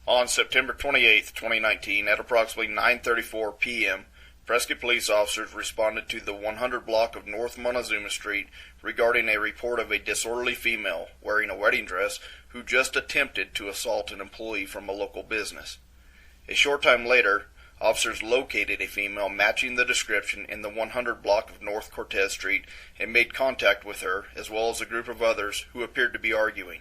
On September 28, 2019, at approximately 9:34 p.m., Prescott police officers responded to the 100 block of North Montezuma Street regarding a report of a disorderly female wearing a wedding dress who just attempted to assault an employee from a local business. A short time later, officers located a female matching the description in the 100 block of North Cortez Street and made contact with her, as well as a group of others who appeared to be arguing.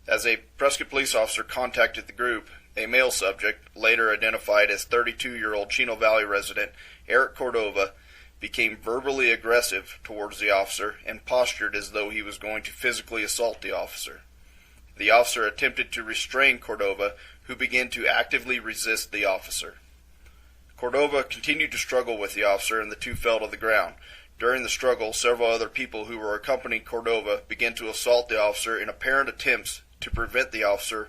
As a Prescott police officer contacted the group, a male subject, later identified as 32-year-old Chino Valley resident Eric Cordova, became verbally aggressive towards the officer and postured as though he was going to physically assault the officer. The officer attempted to restrain Cordova, who began to actively resist the officer. Cordova continued to struggle with the officer and the two fell to the ground. During the struggle, several other people who were accompanying Cordova began to assault the officer in apparent attempts to prevent the officer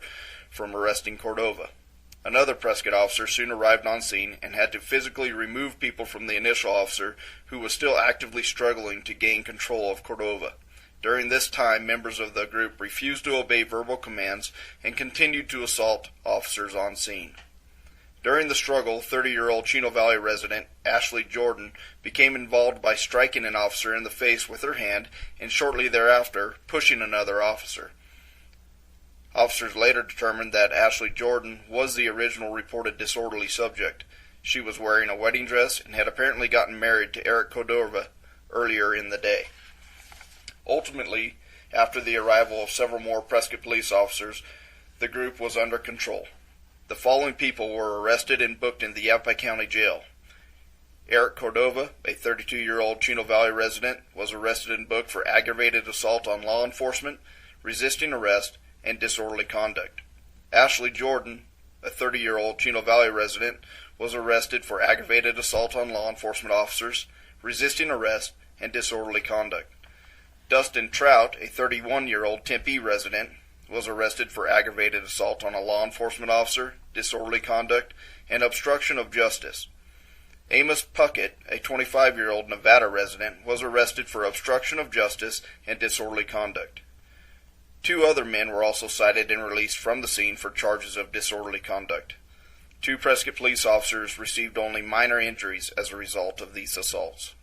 from arresting Cordova. Another Prescott officer soon arrived on scene and had to physically remove people from the initial officer, who was still actively struggling to gain control of Cordova. During this time, members of the group refused to obey verbal commands and continued to assault officers on scene. During the struggle, 30-year-old Chino Valley resident Ashley Jordan became involved by striking an officer in the face with her hand and shortly thereafter pushing another officer. Officers later determined that Ashley Jordan was the original reported disorderly subject. She was wearing a wedding dress and had apparently gotten married to Eric Cordova earlier in the day. Ultimately, after the arrival of several more Prescott police officers, the group was under control. The following people were arrested and booked in the Yavapai County Jail. Eric Cordova, a 32-year-old Chino Valley resident, was arrested and booked for aggravated assault on law enforcement, resisting arrest, and disorderly conduct. Ashley Jordan, a 30-year-old Chino Valley resident, was arrested for aggravated assault on law enforcement officers, resisting arrest, and disorderly conduct. Dustin Trout, a 31-year-old Tempe resident, was arrested for aggravated assault on a law enforcement officer, disorderly conduct, and obstruction of justice. Amos Puckett, a 25-year-old Nevada resident, was arrested for obstruction of justice and disorderly conduct. Two other men were also cited and released from the scene for charges of disorderly conduct. Two Prescott police officers received only minor injuries as a result of these assaults.